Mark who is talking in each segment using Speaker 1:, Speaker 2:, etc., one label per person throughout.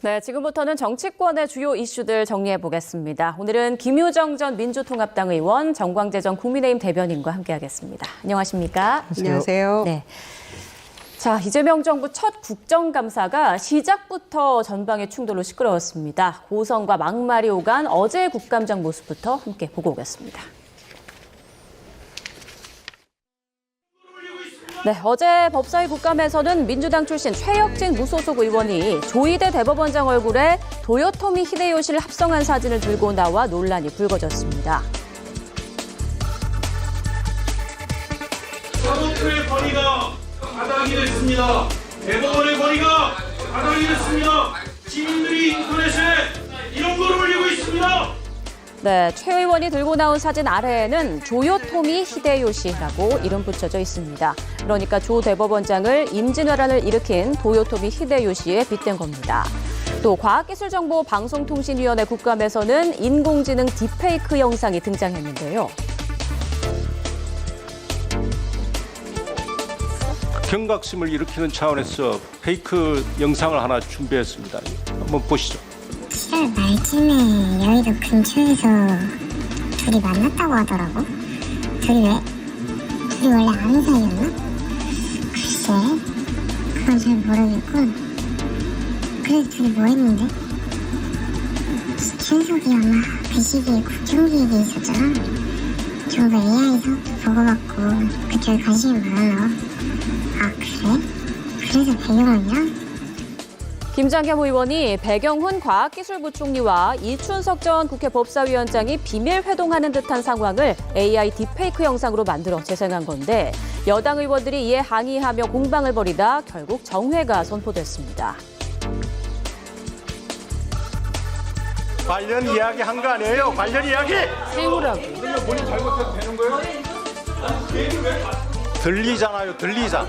Speaker 1: 네, 지금부터는 정치권의 주요 이슈들 정리해 보겠습니다. 오늘은 김유정 전 민주통합당 의원, 정광재 전 국민의힘 대변인과 함께하겠습니다. 안녕하십니까?
Speaker 2: 안녕하세요.
Speaker 1: 네. 자, 이재명 정부 첫 국정감사가 시작부터 전방의 충돌로 시끄러웠습니다. 고성과 막말이 오간 어제 국감장 모습부터 함께 보고 오겠습니다. 네, 어제 법사위 국감에서는 민주당 출신 최혁진 무소속 의원이 조희대 대법원장 얼굴에 도요토미 히데요시를 합성한 사진을 들고 나와 논란이 불거졌습니다.
Speaker 3: 사법부의 권위가 바닥이 됐습니다. 대법원의 권위가 바닥이 됐습니다. 시민들이 인터넷에 이런 걸 올리고 있습니다.
Speaker 1: 네, 최 의원이 들고 나온 사진 아래에는 조요토미 히데요시라고 이름 붙여져 있습니다. 그러니까 조 대법원장을 임진왜란을 일으킨 도요토미 히데요시에 빗댄 겁니다. 또 과학기술정보방송통신위원회 국감에서는 인공지능 딥페이크 영상이 등장했는데요.
Speaker 4: 경각심을 일으키는 차원에서 페이크 영상을 하나 준비했습니다. 한번 보시죠.
Speaker 5: 7월 말쯤에 여의도 근처에서 둘이 만났다고 하더라고. 둘이 원래 아는 사이였나? 글쎄, 그건 잘 모르겠고. 그래서 둘이 뭐 했는데? 준석이었나? 그 시기에 국정기획이 있었잖아. 저도 AI 사업도 보고받고 그쪽에 관심이 많아. 아, 그래? 그래서 배경이야?
Speaker 1: 김장겸 의원이 배경훈 과학기술부총리와 이춘석 전 국회 법사위원장이 비밀 회동하는 듯한 상황을 AI 딥페이크 영상으로 만들어 재생한 건데 여당 의원들이 이에 항의하며 공방을 벌이다 결국 정회가 선포됐습니다.
Speaker 4: 관련 이야기 한 거 아니에요? 관련 이야기!
Speaker 1: 세우라고.
Speaker 4: 본인 잘못해도 되는 거예요? 들리잖아요. 들리잖아!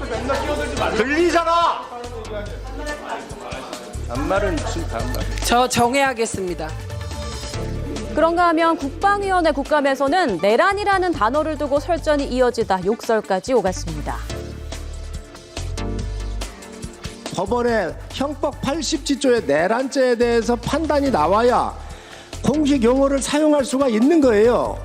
Speaker 4: 반말은 무슨 반말?
Speaker 2: 저 정회하겠습니다.
Speaker 1: 그런가 하면 국방위원회 국감에서는 내란이라는 단어를 두고 설전이 이어지다 욕설까지 오갔습니다.
Speaker 6: 법원의 형법 80지조의 내란죄에 대해서 판단이 나와야 공식 용어를 사용할 수가 있는 거예요.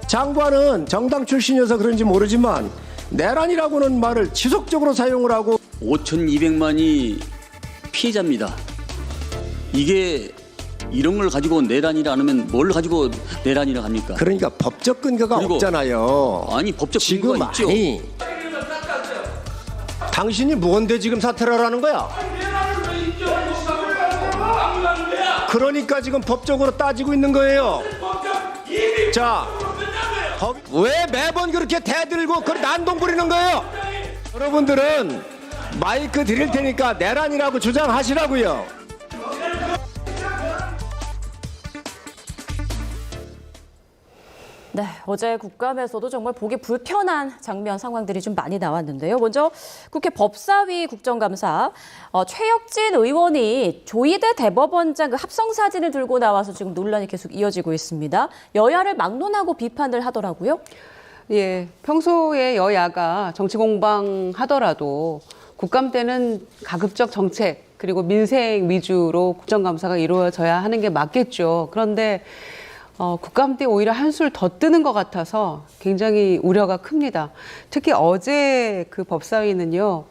Speaker 6: 장관은 정당 출신이어서 그런지 모르지만 내란이라고는 말을 지속적으로 사용을 하고
Speaker 7: 5,200만이 피해자입니다. 이게 이런 걸 가지고 내란이라 안 하면 뭘 가지고 내란이라 합니까?
Speaker 6: 그러니까 법적 근거가 없잖아요.
Speaker 7: 아니 법적
Speaker 6: 지금
Speaker 7: 근거가 있죠.
Speaker 6: 아니 당신이 뭔데 지금 사퇴를 하라는 거야? 그러니까 지금 법적으로 따지고 있는 거예요. 자, 왜 매번 그렇게 대들고 그걸 난동 부리는 거예요? 여러분들은 마이크 드릴 테니까 내란이라고 주장하시라고요.
Speaker 1: 네, 어제 국감에서도 정말 보기 불편한 장면 상황들이 좀 많이 나왔는데요. 먼저 국회 법사위 국정감사 최혁진 의원이 조희대 대법원장 그 합성 사진을 들고 나와서 지금 논란이 계속 이어지고 있습니다. 여야를 막론하고 비판을 하더라고요.
Speaker 2: 예, 평소에 여야가 정치 공방하더라도 국감 때는 가급적 정책 그리고 민생 위주로 국정감사가 이루어져야 하는 게 맞겠죠. 그런데 국감 때 오히려 한술 더 뜨는 것 같아서 굉장히 우려가 큽니다. 특히 어제 그 법사위는요.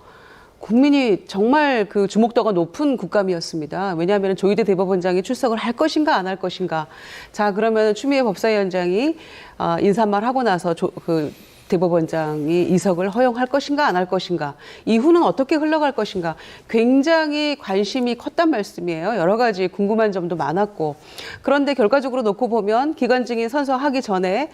Speaker 2: 국민이 정말 그 주목도가 높은 국감이었습니다. 왜냐하면 조희대 대법원장이 출석을 할 것인가 안 할 것인가. 자, 그러면 추미애 법사위원장이 인사말 하고 나서 그 대법원장이 이석을 허용할 것인가 안 할 것인가. 이후는 어떻게 흘러갈 것인가. 굉장히 관심이 컸단 말씀이에요. 여러 가지 궁금한 점도 많았고. 그런데 결과적으로 놓고 보면 기관 증인 선서하기 전에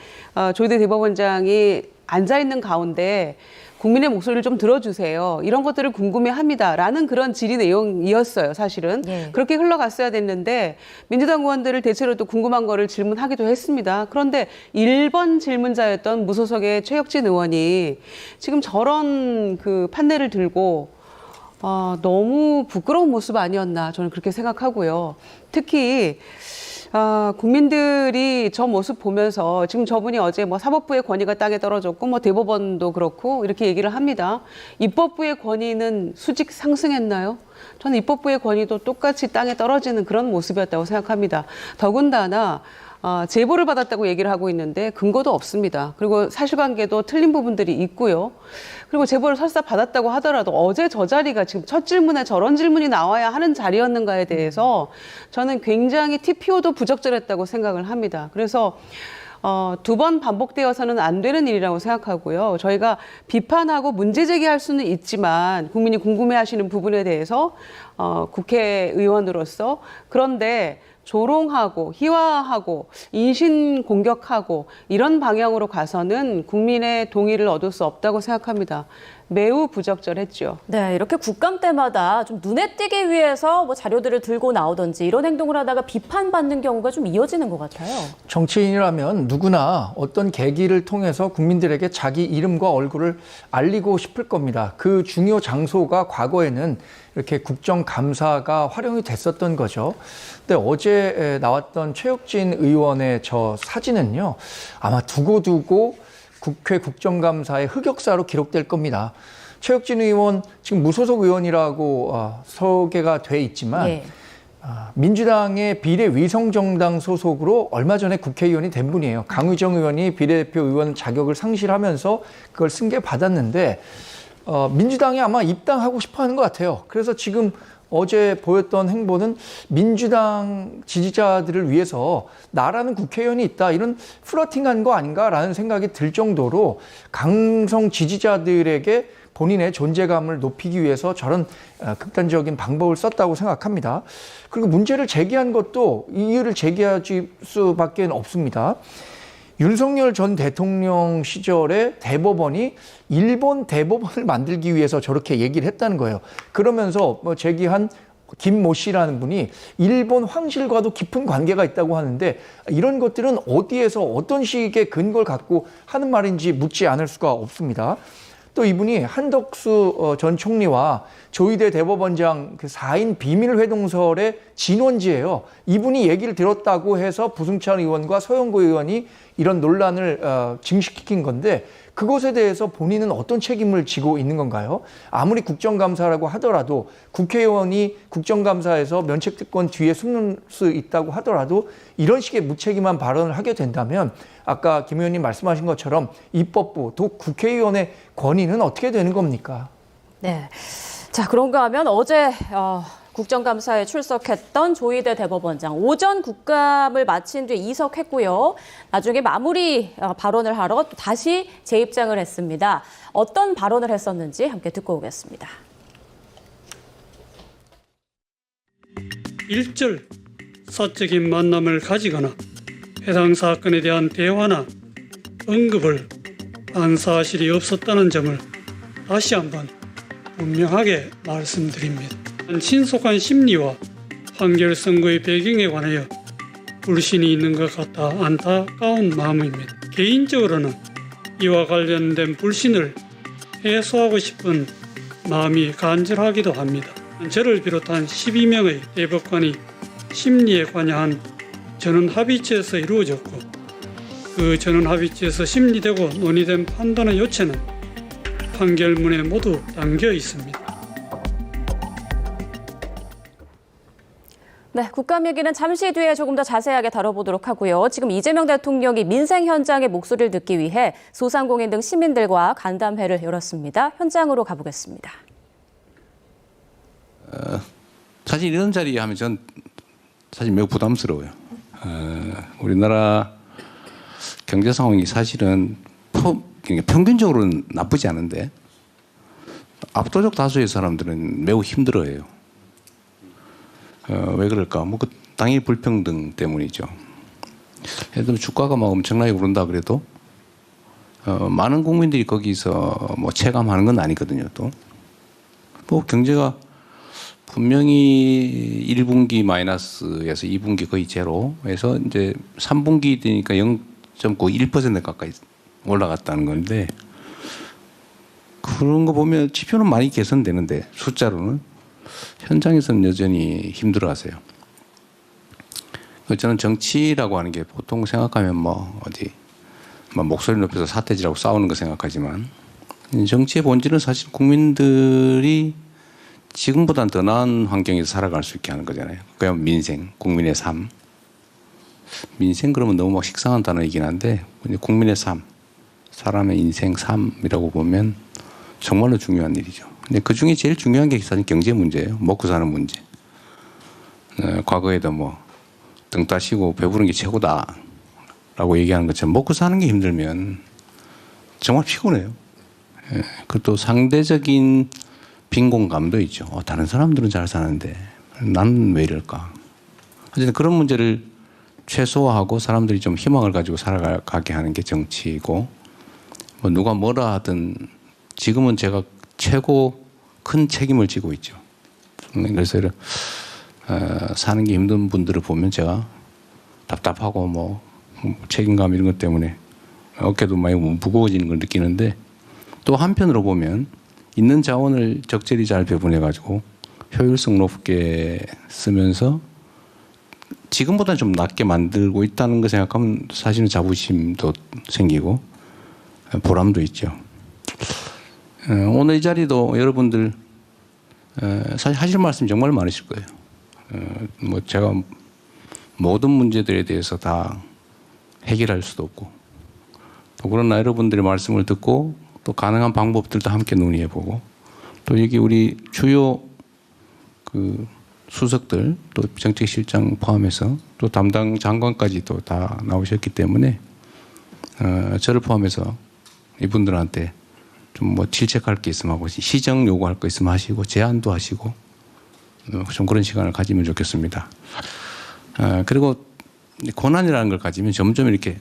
Speaker 2: 조희대 대법원장이 앉아있는 가운데 국민의 목소리를 좀 들어주세요. 이런 것들을 궁금해합니다. 라는 그런 질의 내용이었어요, 사실은.
Speaker 1: 예.
Speaker 2: 그렇게 흘러갔어야 됐는데 민주당 의원들을 대체로 또 궁금한 거를 질문하기도 했습니다. 그런데 1번 질문자였던 무소속의 최혁진 의원이 지금 저런 그 판례를 들고 너무 부끄러운 모습 아니었나 저는 그렇게 생각하고요. 특히 국민들이 저 모습 보면서 지금 저분이 어제 뭐 사법부의 권위가 땅에 떨어졌고 뭐 대법원도 그렇고 이렇게 얘기를 합니다. 입법부의 권위는 수직 상승했나요? 저는 입법부의 권위도 똑같이 땅에 떨어지는 그런 모습이었다고 생각합니다. 더군다나 제보를 받았다고 얘기를 하고 있는데 근거도 없습니다. 그리고 사실관계도 틀린 부분들이 있고요. 그리고 제보를 설사 받았다고 하더라도 어제 저 자리가 지금 첫 질문에 저런 질문이 나와야 하는 자리였는가에 대해서 저는 굉장히 TPO도 부적절했다고 생각을 합니다. 그래서 두 번 반복되어서는 안 되는 일이라고 생각하고요. 저희가 비판하고 문제 제기할 수는 있지만 국민이 궁금해하시는 부분에 대해서 국회의원으로서 그런데 조롱하고 희화하고 인신 공격하고 이런 방향으로 가서는 국민의 동의를 얻을 수 없다고 생각합니다. 매우 부적절했죠.
Speaker 1: 네, 이렇게 국감 때마다 좀 눈에 띄기 위해서 뭐 자료들을 들고 나오든지 이런 행동을 하다가 비판받는 경우가 좀 이어지는 것 같아요.
Speaker 8: 정치인이라면 누구나 어떤 계기를 통해서 국민들에게 자기 이름과 얼굴을 알리고 싶을 겁니다. 그 중요 장소가 과거에는 이렇게 국정감사가 활용이 됐었던 거죠. 근데 어제 나왔던 최혁진 의원의 저 사진은요, 아마 두고두고 국회 국정감사의 흑역사로 기록될 겁니다. 최혁진 의원 지금 무소속 의원이라고 소개가 돼 있지만
Speaker 1: 예.
Speaker 8: 민주당의 비례위성정당 소속으로 얼마 전에 국회의원이 된 분이에요. 강의정 의원이 비례대표 의원 자격을 상실하면서 그걸 승계받았는데 민주당이 아마 입당하고 싶어하는 것 같아요. 그래서 지금 어제 보였던 행보는 민주당 지지자들을 위해서 나라는 국회의원이 있다, 이런 플러팅한 거 아닌가라는 생각이 들 정도로 강성 지지자들에게 본인의 존재감을 높이기 위해서 저런 극단적인 방법을 썼다고 생각합니다. 그리고 문제를 제기한 것도 이유를 제기할 수밖에 없습니다. 윤석열 전 대통령 시절에 대법원이 일본 대법원을 만들기 위해서 저렇게 얘기를 했다는 거예요. 그러면서 제기한 김모 씨라는 분이 일본 황실과도 깊은 관계가 있다고 하는데 이런 것들은 어디에서 어떤 식의 근거를 갖고 하는 말인지 묻지 않을 수가 없습니다. 또 이분이 한덕수 전 총리와 조희대 대법원장 그 4인 비밀회동설의 진원지예요. 이분이 얘기를 들었다고 해서 부승찬 의원과 서영고 의원이 이런 논란을 증식시킨 건데 그것에 대해서 본인은 어떤 책임을 지고 있는 건가요? 아무리 국정감사라고 하더라도 국회의원이 국정감사에서 면책특권 뒤에 숨을 수 있다고 하더라도 이런 식의 무책임한 발언을 하게 된다면 아까 김 의원님 말씀하신 것처럼 입법부, 또 국회의원의 권위는 어떻게 되는 겁니까?
Speaker 1: 네. 자, 그런가 하면 어제 국정감사에 출석했던 조희대 대법원장 오전 국감을 마친 뒤에 이석했고요. 나중에 마무리 발언을 하러 다시 재입장을 했습니다. 어떤 발언을 했었는지 함께 듣고 오겠습니다.
Speaker 9: 일절 사적인 만남을 가지거나 해당 사건에 대한 대화나 언급을 한 사실이 없었다는 점을 다시 한번 분명하게 말씀드립니다. 신속한 심리와 판결 선고의 배경에 관하여 불신이 있는 것 같아 안타까운 마음입니다. 개인적으로는 이와 관련된 불신을 해소하고 싶은 마음이 간절하기도 합니다. 저를 비롯한 12명의 대법관이 심리에 관여한 전원합의체에서 이루어졌고 그 전원합의체에서 심리되고 논의된 판단의 요체는 판결문에 모두 담겨 있습니다.
Speaker 1: 네, 국감 얘기는 잠시 뒤에 조금 더 자세하게 다뤄보도록 하고요. 지금 이재명 대통령이 민생 현장의 목소리를 듣기 위해 소상공인 등 시민들과 간담회를 열었습니다. 현장으로 가보겠습니다.
Speaker 10: 사실 이런 자리 하면 전 사실 매우 부담스러워요. 우리나라 경제 상황이 사실은 평균적으로는 나쁘지 않은데 압도적 다수의 사람들은 매우 힘들어해요. 왜 그럴까? 뭐 당연히 불평등 때문이죠. 예를 들면 주가가 막 엄청나게 오른다 그래도 많은 국민들이 거기서 뭐 체감하는 건 아니거든요. 또 뭐 경제가 분명히 1분기 마이너스에서 2분기 거의 제로에서 이제 3분기 되니까 0.91% 가까이 올라갔다는 건데 그런 거 보면 지표는 많이 개선되는데 숫자로는 현장에서는 여전히 힘들어하세요. 저는 정치라고 하는 게 보통 생각하면 뭐 어디 뭐 목소리 높여서 사태질하고 싸우는 거 생각하지만 정치의 본질은 사실 국민들이 지금보다는 더 나은 환경에서 살아갈 수 있게 하는 거잖아요. 그냥 민생, 국민의 삶. 민생 그러면 너무 막 식상한 단어이긴 한데 국민의 삶, 사람의 인생, 삶이라고 보면 정말로 중요한 일이죠. 근데 그 중에 제일 중요한 게 사실 경제 문제예요. 먹고 사는 문제. 과거에도 뭐 등 따시고 배부른 게 최고다라고 얘기하는 것처럼 먹고 사는 게 힘들면 정말 피곤해요. 그것도 상대적인 빈곤감도 있죠. 다른 사람들은 잘 사는데 나는 왜 이럴까. 어쨌든 그런 문제를 최소화하고 사람들이 좀 희망을 가지고 살아가게 하는 게 정치이고 뭐 누가 뭐라 하든 지금은 제가 최고 큰 책임을 지고 있죠. 그래서 사는 게 힘든 분들을 보면 제가 답답하고 뭐 책임감 이런 것 때문에 어깨도 많이 무거워지는 걸 느끼는데 또 한편으로 보면 있는 자원을 적절히 잘 배분해 가지고 효율성 높게 쓰면서 지금보다는 좀 낫게 만들고 있다는 거 생각하면 사실은 자부심도 생기고 보람도 있죠. 오늘 이 자리도 여러분들 사실 하실 말씀 정말 많으실 거예요. 뭐 제가 모든 문제들에 대해서 다 해결할 수도 없고 또 그러나 여러분들의 말씀을 듣고 또 가능한 방법들도 함께 논의해보고 또 여기 우리 주요 그 수석들 또 정책실장 포함해서 또 담당 장관까지 또 다 나오셨기 때문에 저를 포함해서 이분들한테 좀 뭐 질책할 게 있으면 하고 시정 요구할 거 있으면 하시고 제안도 하시고 좀 그런 시간을 가지면 좋겠습니다. 그리고 고난이라는 걸 가지면 점점 이렇게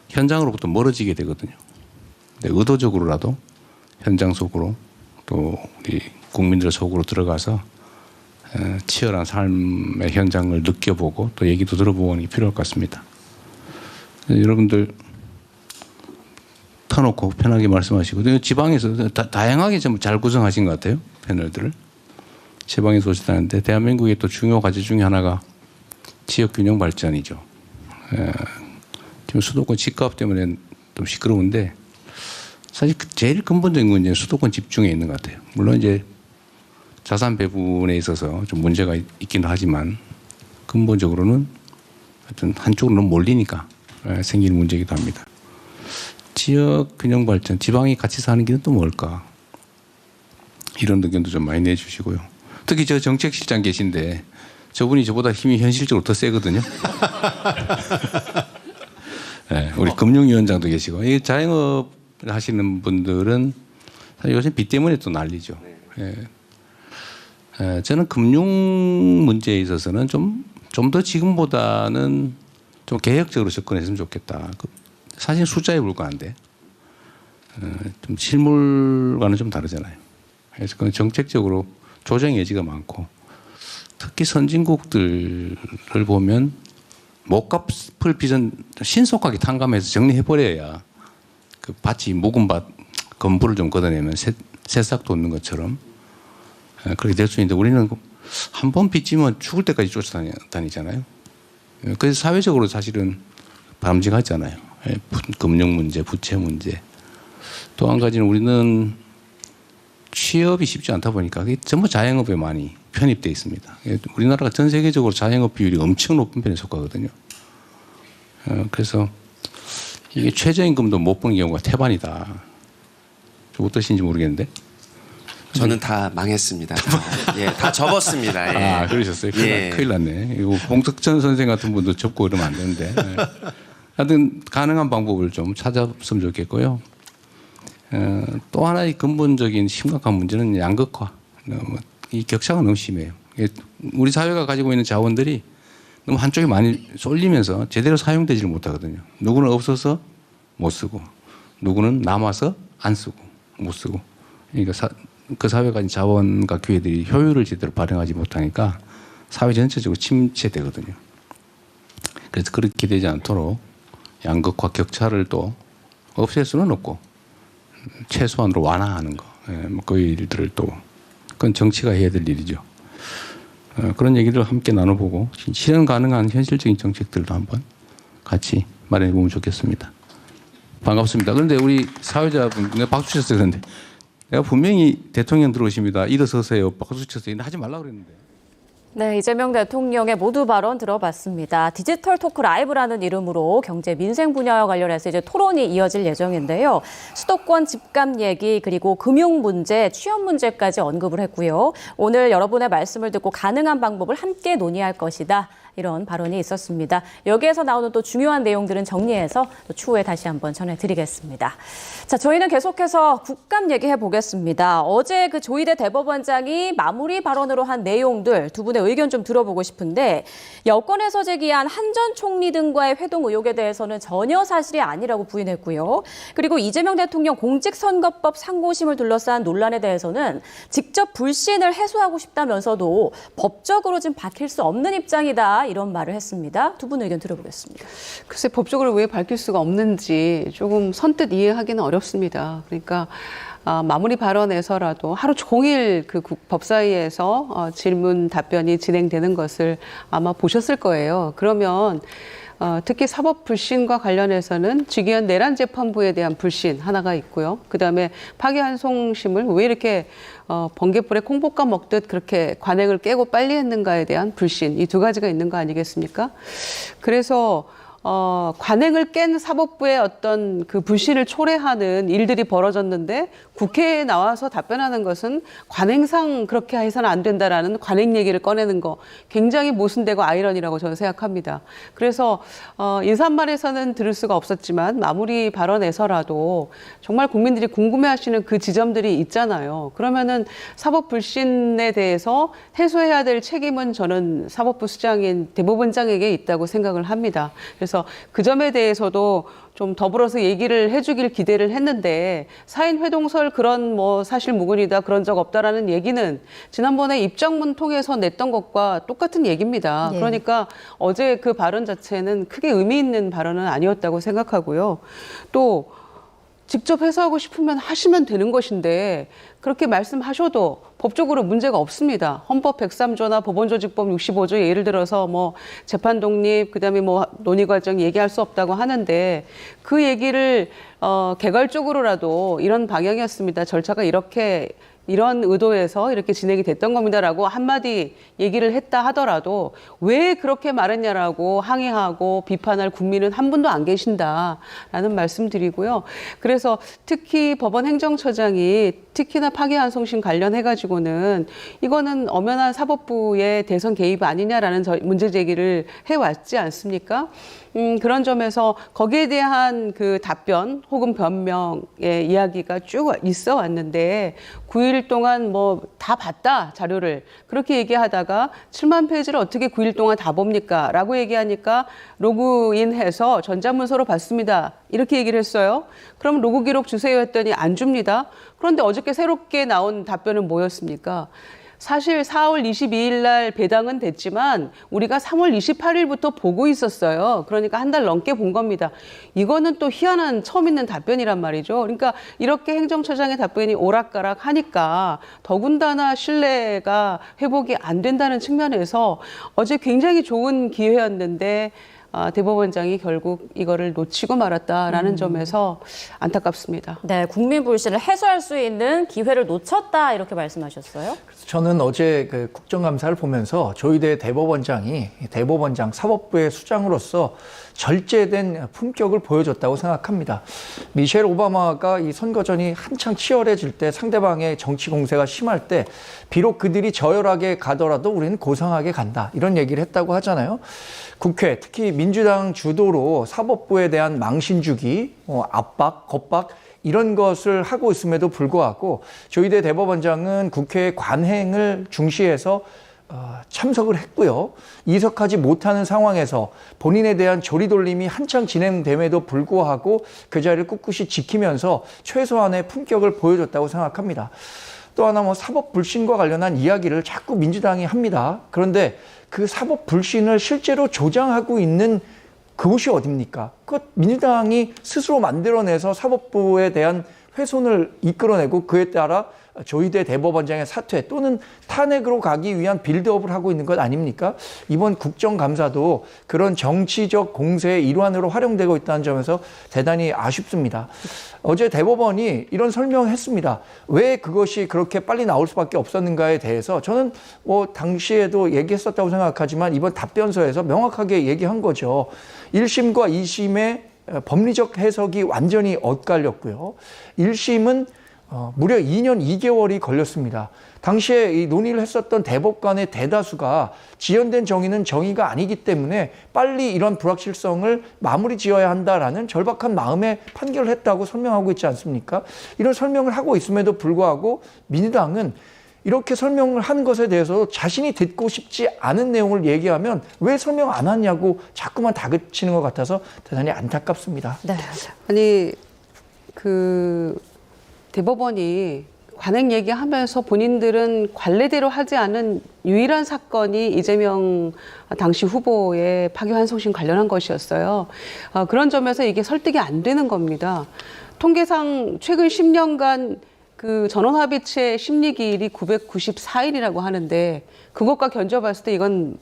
Speaker 10: 현장으로부터 멀어지게 되거든요. 의도적으로라도 현장 속으로 또 우리 국민들 속으로 들어가서 치열한 삶의 현장을 느껴보고 또 얘기도 들어보고 하는 게 필요할 것 같습니다. 여러분들 터놓고 편하게 말씀하시고 지방에서 다양하게 좀 잘 구성하신 것 같아요. 패널들을. 지방에서 오시다는데 대한민국의 또 중요 과제 중에 하나가 지역균형 발전이죠. 지금 수도권 집값 때문에 좀 시끄러운데 사실 제일 근본적인 건 이제 수도권 집중에 있는 것 같아요. 물론 이제 자산 배분에 있어서 좀 문제가 있긴 하지만 근본적으로는 하여튼 한쪽으로 너무 몰리니까 생기는 문제이기도 합니다. 지역 균형 발전, 지방이 같이 사는 길은 또 뭘까? 이런 의견도 좀 많이 내주시고요. 특히 저 정책실장 계신데 저분이 저보다 힘이 현실적으로 더 세거든요. 네, 우리 금융위원장도 계시고 이 자영업 하시는 분들은 요새 빚 때문에 또 난리죠. 네. 저는 금융 문제에 있어서는 좀 더 지금보다는 좀 개혁적으로 접근했으면 좋겠다. 사실 숫자에 불과한데 좀 실물과는 좀 다르잖아요. 그래서 그건 정책적으로 조정 여지가 많고 특히 선진국들을 보면 못 갚을 빚은 신속하게 탕감해서 정리해버려야 그 밭이 묵은 밭 건부를 좀 걷어내면 새싹 돋는 것처럼 그렇게 될 수 있는데 우리는 한 번 빚지면 죽을 때까지 쫓아다니잖아요. 그래서 사회적으로 사실은 바람직하잖아요. 금융 문제, 부채 문제. 또 한 가지는 우리는 취업이 쉽지 않다 보니까 그게 전부 자영업에 많이 편입되어 있습니다. 우리나라가 전 세계적으로 자영업 비율이 엄청 높은 편에 속하거든요. 그래서 이게 최저임금도 못 버는 경우가 태반이다. 좀 어떠신지 모르겠는데.
Speaker 11: 저는 다 망했습니다. 예, 다 접었습니다. 예.
Speaker 10: 아, 그러셨어요? 큰일 났네. 이거 봉석천 선생 같은 분도 접고 이러면 안 되는데. 하여튼 가능한 방법을 좀 찾았으면 좋겠고요. 또 하나의 근본적인 심각한 문제는 양극화. 이 격차가 너무 심해요. 우리 사회가 가지고 있는 자원들이 너무 한쪽에 많이 쏠리면서 제대로 사용되지를 못하거든요. 누구는 없어서 못 쓰고, 누구는 남아서 안 쓰고, 못 쓰고. 그러니까 그 사회가 가진 자원과 기회들이 효율을 제대로 발휘하지 못하니까 사회 전체적으로 침체되거든요. 그래서 그렇게 되지 않도록 양극화 격차를 또 없앨 수는 없고 최소한으로 완화하는 거, 그 일들을 또 그건 정치가 해야 될 일이죠. 그런 얘기를 함께 나눠보고 실현 가능한 현실적인 정책들도 한번 같이 마련해 보면 좋겠습니다. 반갑습니다. 그런데 우리 사회자분, 내가 박수 쳤어요. 그런데 내가 분명히 대통령 들어오십니다. 일어서세요. 박수 쳤어요. 하지 말라고 그랬는데.
Speaker 1: 네, 이재명 대통령의 모두 발언 들어봤습니다. 디지털 토크 라이브라는 이름으로 경제 민생 분야와 관련해서 이제 토론이 이어질 예정인데요. 수도권 집값 얘기 그리고 금융 문제, 취업 문제까지 언급을 했고요. 오늘 여러분의 말씀을 듣고 가능한 방법을 함께 논의할 것이다. 이런 발언이 있었습니다. 여기에서 나오는 또 중요한 내용들은 정리해서 또 추후에 다시 한번 전해드리겠습니다. 자, 저희는 계속해서 국감 얘기해 보겠습니다. 어제 그 조희대 대법원장이 마무리 발언으로 한 내용들 두 분의 의견 좀 들어보고 싶은데 여권에서 제기한 한 전 총리 등과의 회동 의혹에 대해서는 전혀 사실이 아니라고 부인했고요. 그리고 이재명 대통령 공직선거법 상고심을 둘러싼 논란에 대해서는 직접 불신을 해소하고 싶다면서도 법적으로 지금 밝힐 수 없는 입장이다. 이런 말을 했습니다. 두 분 의견 들어보겠습니다.
Speaker 2: 글쎄 법적으로 왜 밝힐 수가 없는지 조금 선뜻 이해하기는 어렵습니다. 그러니까 마무리 발언에서라도 하루 종일 그 법사위에서 질문 답변이 진행되는 것을 아마 보셨을 거예요. 그러면 특히 사법 불신과 관련해서는 직위원 내란 재판부에 대한 불신 하나가 있고요. 그다음에 파기환송심을 왜 이렇게 번개불에 콩볶아 먹듯 그렇게 관행을 깨고 빨리 했는가에 대한 불신, 이 두 가지가 있는 거 아니겠습니까? 그래서 관행을 깬 사법부의 어떤 그 불신을 초래하는 일들이 벌어졌는데 국회에 나와서 답변하는 것은 관행상 그렇게 해서는 안 된다라는 관행 얘기를 꺼내는 거 굉장히 모순되고 아이러니라고 저는 생각합니다. 그래서 인사말에서는 들을 수가 없었지만 마무리 발언에서라도 정말 국민들이 궁금해하시는 그 지점들이 있잖아요. 그러면은 사법 불신에 대해서 해소해야 될 책임은 저는 사법부 수장인 대법원장에게 있다고 생각을 합니다. 그래서 그 점에 대해서도 좀 더불어서 얘기를 해주길 기대를 했는데 사인 회동설 그런 뭐 사실 무근이다 그런 적 없다라는 얘기는 지난번에 입장문 통해서 냈던 것과 똑같은 얘기입니다.
Speaker 1: 예.
Speaker 2: 그러니까 어제 그 발언 자체는 크게 의미 있는 발언은 아니었다고 생각하고요. 또 직접 해소하고 싶으면 하시면 되는 것인데 그렇게 말씀하셔도 법적으로 문제가 없습니다. 헌법 103조나 법원조직법 65조 예를 들어서 뭐 재판 독립 그다음에 뭐 논의 과정 얘기할 수 없다고 하는데 그 얘기를 개괄적으로라도 이런 방향이었습니다. 절차가 이런 의도에서 이렇게 진행이 됐던 겁니다라고 한마디 얘기를 했다 하더라도 왜 그렇게 말했냐라고 항의하고 비판할 국민은 한 분도 안 계신다라는 말씀드리고요. 그래서 특히 법원 행정처장이 특히나 파기환송심 관련해가지고는 이거는 엄연한 사법부의 대선 개입 아니냐라는 문제 제기를 해왔지 않습니까? 그런 점에서 거기에 대한 그 답변 혹은 변명의 이야기가 쭉 있어 왔는데 9일 동안 뭐 다 봤다 자료를 그렇게 얘기하다가 7만 페이지를 어떻게 9일 동안 다 봅니까? 라고 얘기하니까 로그인해서 전자문서로 봤습니다. 이렇게 얘기를 했어요. 그럼 로그 기록 주세요 했더니 안 줍니다. 그런데 어저께 새롭게 나온 답변은 뭐였습니까? 사실 4월 22일 날 배당은 됐지만 우리가 3월 28일부터 보고 있었어요. 그러니까 한 달 넘게 본 겁니다. 이거는 또 희한한 처음 있는 답변이란 말이죠. 그러니까 이렇게 행정처장의 답변이 오락가락 하니까 더군다나 신뢰가 회복이 안 된다는 측면에서 어제 굉장히 좋은 기회였는데 대법원장이 결국 이거를 놓치고 말았다라는 점에서 안타깝습니다.
Speaker 1: 네, 국민 불신을 해소할 수 있는 기회를 놓쳤다 이렇게 말씀하셨어요?
Speaker 8: 저는 어제 그 국정감사를 보면서 조희대 대법원장이 대법원장 사법부의 수장으로서 절제된 품격을 보여줬다고 생각합니다. 미셸 오바마가 이 선거전이 한창 치열해질 때 상대방의 정치 공세가 심할 때 비록 그들이 저열하게 가더라도 우리는 고상하게 간다. 이런 얘기를 했다고 하잖아요. 국회, 특히 민주당 주도로 사법부에 대한 망신 주기, 압박, 겁박 이런 것을 하고 있음에도 불구하고 조희대 대법원장은 국회의 관행을 중시해서 참석을 했고요. 이석하지 못하는 상황에서 본인에 대한 조리돌림이 한창 진행됨에도 불구하고 그 자리를 꿋꿋이 지키면서 최소한의 품격을 보여줬다고 생각합니다. 또 하나 뭐 사법 불신과 관련한 이야기를 자꾸 민주당이 합니다. 그런데 그 사법 불신을 실제로 조장하고 있는 그곳이 어딥니까? 그 민주당이 스스로 만들어내서 사법부에 대한 훼손을 이끌어내고 그에 따라 조희대 대법원장의 사퇴 또는 탄핵으로 가기 위한 빌드업을 하고 있는 것 아닙니까? 이번 국정감사도 그런 정치적 공세의 일환으로 활용되고 있다는 점에서 대단히 아쉽습니다. 어제 대법원이 이런 설명을 했습니다. 왜 그것이 그렇게 빨리 나올 수밖에 없었는가에 대해서 저는 뭐 당시에도 얘기했었다고 생각하지만 이번 답변서에서 명확하게 얘기한 거죠. 1심과 2심의 법리적 해석이 완전히 엇갈렸고요. 1심은 무려 2년 2개월이 걸렸습니다. 당시에 이 논의를 했었던 대법관의 대다수가 지연된 정의는 정의가 아니기 때문에 빨리 이런 불확실성을 마무리 지어야 한다라는 절박한 마음에 판결을 했다고 설명하고 있지 않습니까? 이런 설명을 하고 있음에도 불구하고 민주당은 이렇게 설명을 한 것에 대해서 자신이 듣고 싶지 않은 내용을 얘기하면 왜 설명 안 하냐고 자꾸만 다그치는 것 같아서 대단히 안타깝습니다.
Speaker 1: 네.
Speaker 2: 아니 그 대법원이 관행 얘기하면서 본인들은 관례대로 하지 않은 유일한 사건이 이재명 당시 후보의 파기환송심 관련한 것이었어요. 그런 점에서 이게 설득이 안 되는 겁니다. 통계상 최근 10년간 그 전원합의체 심리기일이 994일이라고 하는데 그것과 견줘봤을 때 이건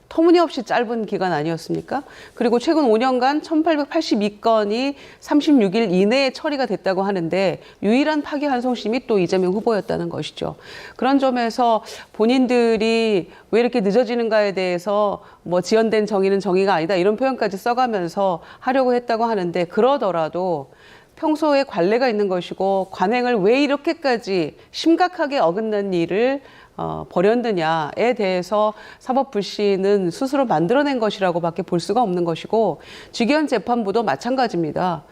Speaker 2: 터무니없이 짧은 기간 아니었습니까? 그리고 최근 5년간 1882건이 36일 이내에 처리가 됐다고 하는데 유일한 파기환송심이 또 이재명 후보였다는 것이죠. 그런 점에서 본인들이 왜 이렇게 늦어지는가에 대해서 뭐 지연된 정의는 정의가 아니다 이런 표현까지 써가면서 하려고 했다고 하는데 그러더라도 평소에 관례가 있는 것이고 관행을 왜 이렇게까지 심각하게 어긋난 일을 벌였느냐에 대해서 사법불신은 스스로 만들어낸 것이라고밖에 볼 수가 없는 것이고 직위원 재판부도 마찬가지입니다.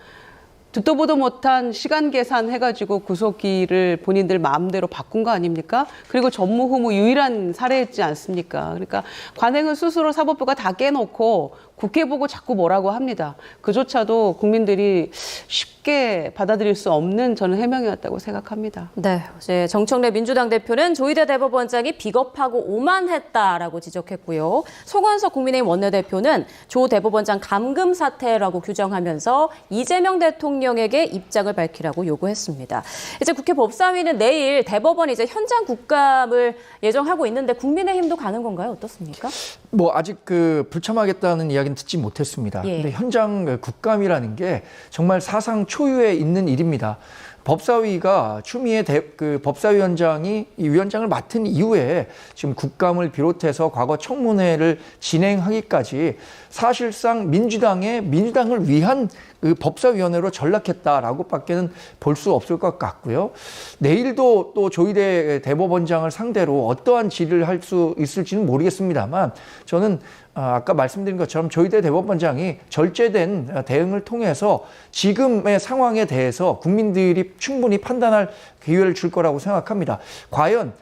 Speaker 2: 듣도 보도 못한 시간 계산해가지고 구속기를 본인들 마음대로 바꾼 거 아닙니까? 그리고 전무후무 유일한 사례였지 않습니까? 그러니까 관행은 스스로 사법부가 다 깨놓고 국회 보고 자꾸 뭐라고 합니다. 그조차도 국민들이 쉽게 받아들일 수 없는 저는 해명이었다고 생각합니다.
Speaker 1: 네, 어제 정청래 민주당 대표는 조희대 대법원장이 비겁하고 오만했다라고 지적했고요. 송원석 국민의힘 원내대표는 조 대법원장 감금 사태라고 규정하면서 이재명 대통령에게 입장을 밝히라고 요구했습니다. 이제 국회 법사위는 내일 대법원 이제 현장 국감을 예정하고 있는데 국민의힘도 가는 건가요? 어떻습니까?
Speaker 8: 뭐 아직 그 불참하겠다는 이야기는 듣지 못했습니다.
Speaker 1: 예.
Speaker 8: 근데 현장 국감이라는 게 정말 사상 초유에 있는 일입니다. 법사위가 추미애 그 법사위원장이 이 위원장을 맡은 이후에 지금 국감을 비롯해서 과거 청문회를 진행하기까지 사실상 민주당을 위한 그 법사위원회로 전락했다라고밖에는 볼 수 없을 것 같고요. 내일도 또 조희대 대법원장을 상대로 어떠한 질의를 할 수 있을지는 모르겠습니다만 저는 아까 말씀드린 것처럼 조희대 대법원장이 절제된 대응을 통해서 지금의 상황에 대해서 국민들이 충분히 판단할 기회를 줄 거라고 생각합니다. 과연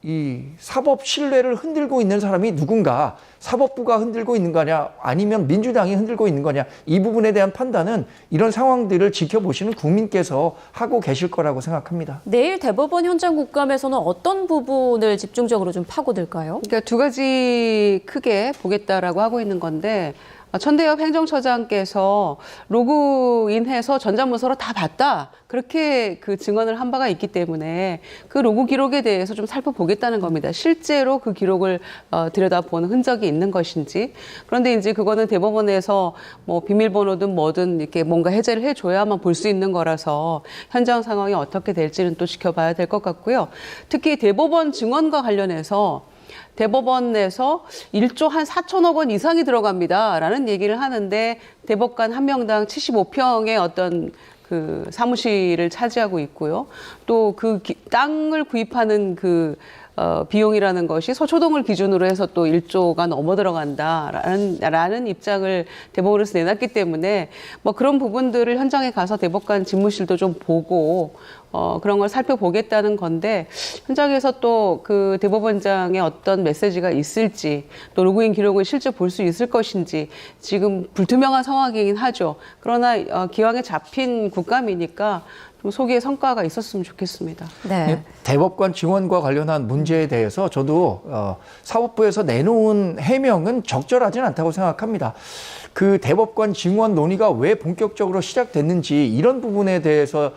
Speaker 8: 이 사법 신뢰를 흔들고 있는 사람이 누군가, 사법부가 흔들고 있는 거냐 아니면 민주당이 흔들고 있는 거냐, 이 부분에 대한 판단은 이런 상황들을 지켜보시는 국민께서 하고 계실 거라고 생각합니다.
Speaker 1: 내일 대법원 현장 국감에서는 어떤 부분을 집중적으로 좀 파고들까요?
Speaker 2: 그러니까 두 가지 크게 보겠다라고 하고 있는 건데 천대엽 행정처장께서 로그인해서 전자문서로 다 봤다. 그렇게 그 증언을 한 바가 있기 때문에 그 로그 기록에 대해서 좀 살펴보겠다는 겁니다. 실제로 그 기록을 들여다보는 흔적이 있는 것인지. 그런데 이제 그거는 대법원에서 뭐 비밀번호든 뭐든 이렇게 뭔가 해제를 해줘야만 볼 수 있는 거라서 현장 상황이 어떻게 될지는 또 지켜봐야 될 것 같고요. 특히 대법원 증언과 관련해서 대법원에서 1조 한 4천억 원 이상이 들어갑니다라는 얘기를 하는데 대법관 한 명당 75평의 어떤 그 사무실을 차지하고 있고요. 또 그 땅을 구입하는 그 비용이라는 것이 서초동을 기준으로 해서 또 1조가 넘어 들어간다라는 입장을 대법원에서 내놨기 때문에 뭐 그런 부분들을 현장에 가서 대법관 집무실도 좀 보고 그런 걸 살펴보겠다는 건데 현장에서 또 그 대법원장의 어떤 메시지가 있을지 또 로그인 기록을 실제 볼 수 있을 것인지 지금 불투명한 상황이긴 하죠. 그러나 기왕에 잡힌 국감이니까 좀 소기의 성과가 있었으면 좋겠습니다.
Speaker 1: 네.
Speaker 8: 대법관 증언과 관련한 문제에 대해서 저도 사법부에서 내놓은 해명은 적절하지는 않다고 생각합니다. 그 대법관 증언 논의가 왜 본격적으로 시작됐는지 이런 부분에 대해서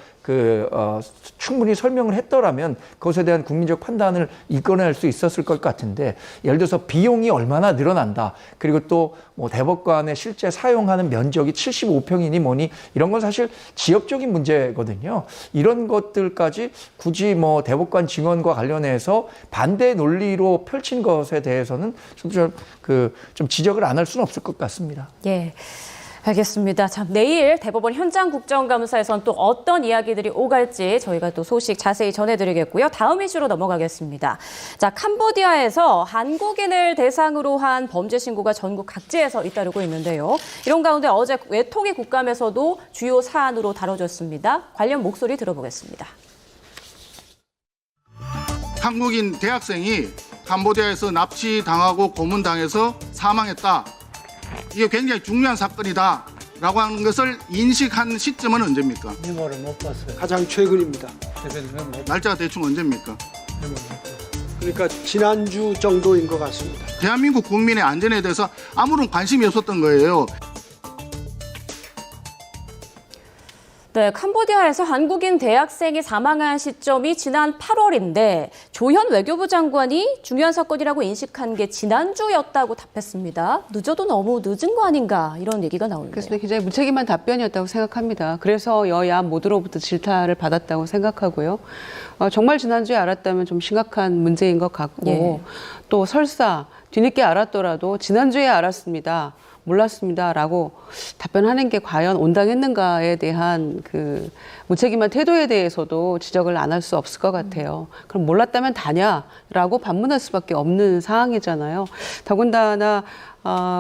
Speaker 8: 충분히 설명을 했더라면 그것에 대한 국민적 판단을 이끌어낼 수 있었을 것 같은데, 예를 들어서 비용이 얼마나 늘어난다, 그리고 또 뭐 대법관에 실제 사용하는 면적이 75평이니 뭐니 이런 건 사실 지역적인 문제거든요. 이런 것들까지 굳이 뭐 대법관 증언과 관련해서 반대 논리로 펼친 것에 대해서는 좀 지적을 안 할 수는 없을 것 같습니다.
Speaker 1: 예. 알겠습니다. 참, 내일 대법원 현장 국정감사에선 또 어떤 이야기들이 오갈지 저희가 또 소식 자세히 전해드리겠고요. 다음 이슈로 넘어가겠습니다. 자, 캄보디아에서 한국인을 대상으로 한 범죄 신고가 전국 각지에서 잇따르고 있는데요. 이런 가운데 어제 외통위 국감에서도 주요 사안으로 다뤄졌습니다. 관련 목소리 들어보겠습니다.
Speaker 12: 한국인 대학생이 캄보디아에서 납치당하고 고문당해서 사망했다. 이게 굉장히 중요한 사건이다 라고 하는 것을 인식한 시점은 언제입니까?
Speaker 13: 메모를 못 봤어요.
Speaker 6: 가장 최근입니다.
Speaker 12: 날짜가 대충 언제입니까?
Speaker 6: 그러니까 지난주 정도인 것 같습니다.
Speaker 12: 대한민국 국민의 안전에 대해서 아무런 관심이 없었던 거예요.
Speaker 1: 네, 캄보디아에서 한국인 대학생이 사망한 시점이 지난 8월인데 조현 외교부 장관이 중요한 사건이라고 인식한 게 지난주였다고 답했습니다. 늦어도 너무 늦은 거 아닌가 이런 얘기가 나오는데요.
Speaker 2: 그래서 굉장히 무책임한 답변이었다고 생각합니다. 그래서 여야 모두로부터 질타를 받았다고 생각하고요. 정말 지난주에 알았다면 좀 심각한 문제인 것 같고 또 설사 뒤늦게 알았더라도 지난주에 알았습니다. 몰랐습니다라고 답변하는 게 과연 온당했는가에 대한 그 무책임한 태도에 대해서도 지적을 안 할 수 없을 것 같아요. 그럼 몰랐다면 다냐라고 반문할 수밖에 없는 상황이잖아요. 더군다나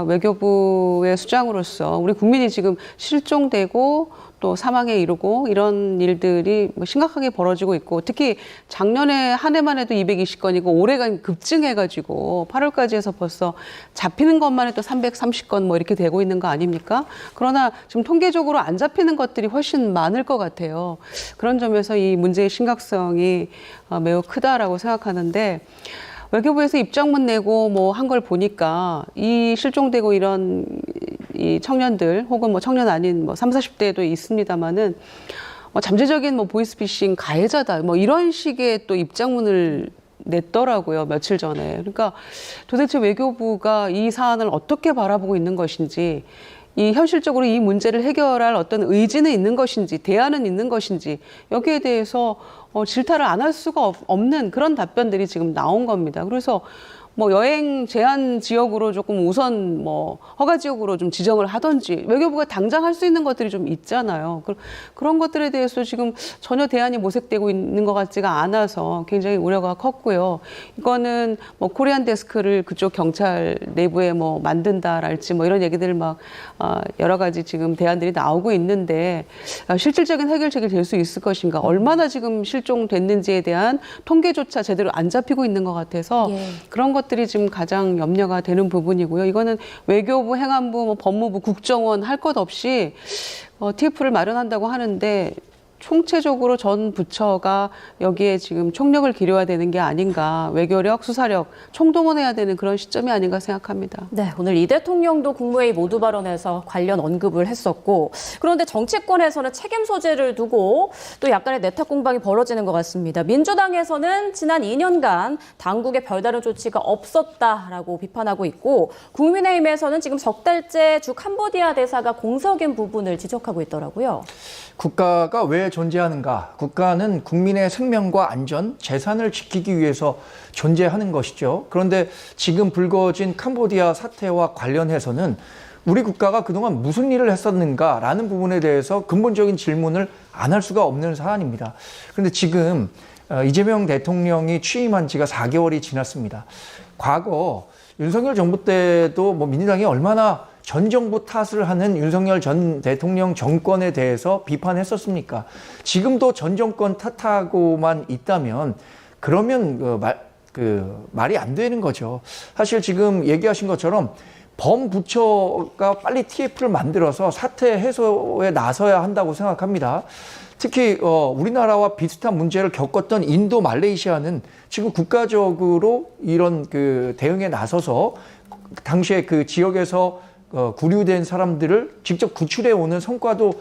Speaker 2: 외교부의 수장으로서 우리 국민이 지금 실종되고 또 사망에 이르고 이런 일들이 심각하게 벌어지고 있고, 특히 작년에 한 해만 해도 220건이고 올해가 급증해가지고 8월까지 해서 벌써 잡히는 것만 해도 330건 뭐 이렇게 되고 있는 거 아닙니까? 그러나 지금 통계적으로 안 잡히는 것들이 훨씬 많을 것 같아요. 그런 점에서 이 문제의 심각성이 매우 크다라고 생각하는데, 외교부에서 입장문 내고 뭐 한 걸 보니까 이 실종되고 이런 이 청년들 혹은 뭐 청년 아닌 뭐 30, 40대도 있습니다만은 잠재적인 뭐 보이스피싱 가해자다 뭐 이런 식의 또 입장문을 냈더라고요, 며칠 전에. 그러니까 도대체 외교부가 이 사안을 어떻게 바라보고 있는 것인지, 이 현실적으로 이 문제를 해결할 어떤 의지는 있는 것인지, 대안은 있는 것인지, 여기에 대해서 질타를 안 할 수가 없는 그런 답변들이 지금 나온 겁니다. 그래서 뭐 여행 제한 지역으로 조금 우선 뭐 허가 지역으로 좀 지정을 하든지, 외교부가 당장 할 수 있는 것들이 좀 있잖아요. 그런 것들에 대해서 지금 전혀 대안이 모색되고 있는 것 같지가 않아서 굉장히 우려가 컸고요. 이거는 뭐 코리안 데스크를 그쪽 경찰 내부에 뭐 만든다랄지 뭐 이런 얘기들 막 여러 가지 지금 대안들이 나오고 있는데, 실질적인 해결책이 될 수 있을 것인가, 얼마나 지금 실종됐는지에 대한 통계조차 제대로 안 잡히고 있는 것 같아서 그런 것들이 지금 가장 염려가 되는 부분이고요. 이거는 외교부, 행안부, 뭐 법무부, 국정원 할 것 없이 TF를 마련한다고 하는데, 총체적으로 전 부처가 여기에 지금 총력을 기울여야 되는 게 아닌가, 외교력, 수사력 총동원해야 되는 그런 시점이 아닌가 생각합니다.
Speaker 1: 네, 오늘 이 대통령도 국무회의 모두 발언에서 관련 언급을 했었고, 그런데 정치권에서는 책임 소재를 두고 또 약간의 내탁 공방이 벌어지는 것 같습니다. 민주당에서는 지난 2년간 당국의 별다른 조치가 없었다라고 비판하고 있고, 국민의힘에서는 지금 석 달째 주 캄보디아 대사가 공석인 부분을 지적하고 있더라고요.
Speaker 8: 국가가 왜 존재하는가? 국가는 국민의 생명과 안전, 재산을 지키기 위해서 존재하는 것이죠. 그런데 지금 불거진 캄보디아 사태와 관련해서는 우리 국가가 그동안 무슨 일을 했었는가라는 부분에 대해서 근본적인 질문을 안 할 수가 없는 사안입니다. 그런데 지금 이재명 대통령이 취임한 지가 4개월이 지났습니다. 과거 윤석열 정부 때도 뭐 민주당이 얼마나 전 정부 탓을 하는 윤석열 전 대통령 정권에 대해서 비판했었습니까? 지금도 전 정권 탓하고만 있다면 그러면 말이 안 되는 거죠. 사실 지금 얘기하신 것처럼 범부처가 빨리 TF를 만들어서 사태 해소에 나서야 한다고 생각합니다. 특히 우리나라와 비슷한 문제를 겪었던 인도, 말레이시아는 지금 국가적으로 이런 대응에 나서서 당시에 그 지역에서 구류된 사람들을 직접 구출해 오는 성과도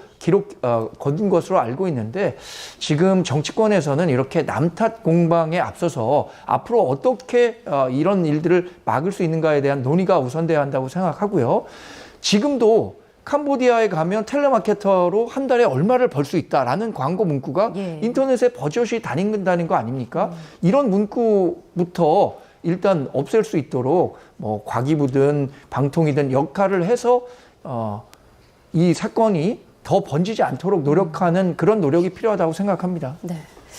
Speaker 8: 거둔 것으로 알고 있는데 지금 정치권에서는 이렇게 남탓 공방에 앞서서 앞으로 어떻게 이런 일들을 막을 수 있는가에 대한 논의가 우선돼야 한다고 생각하고요. 지금도 캄보디아에 가면 텔레마케터로 한 달에 얼마를 벌 수 있다라는 광고 문구가 인터넷에 버젓이 다닌다는 거 아닙니까? 이런 문구부터 일단 없앨 수 있도록 뭐 과기부든 방통이든 역할을 해서 이 사건이 더 번지지 않도록 노력하는 그런 노력이 필요하다고 생각합니다.
Speaker 1: 네.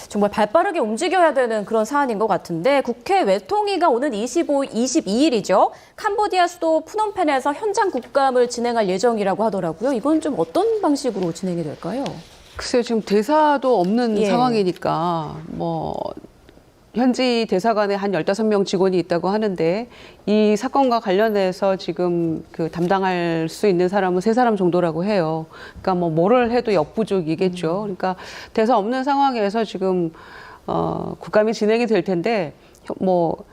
Speaker 1: 정말 발빠르게 움직여야 되는 그런 사안인 것 같은데 국회 외통위가 오는 22일이죠. 캄보디아 수도 푸놈펜에서 현장 국감을 진행할 예정이라고 하더라고요. 이건 좀 어떤 방식으로 진행이 될까요?
Speaker 2: 글쎄요, 지금 대사도 없는
Speaker 1: 예.
Speaker 2: 상황이니까 뭐 현지 대사관에 한 15명 직원이 있다고 하는데 이 사건과 관련해서 지금 그 담당할 수 있는 사람은 3사람 정도라고 해요. 그러니까 뭐 뭐를 해도 역부족이겠죠. 그러니까 대사 없는 상황에서 지금 국감이 진행이 될 텐데 뭐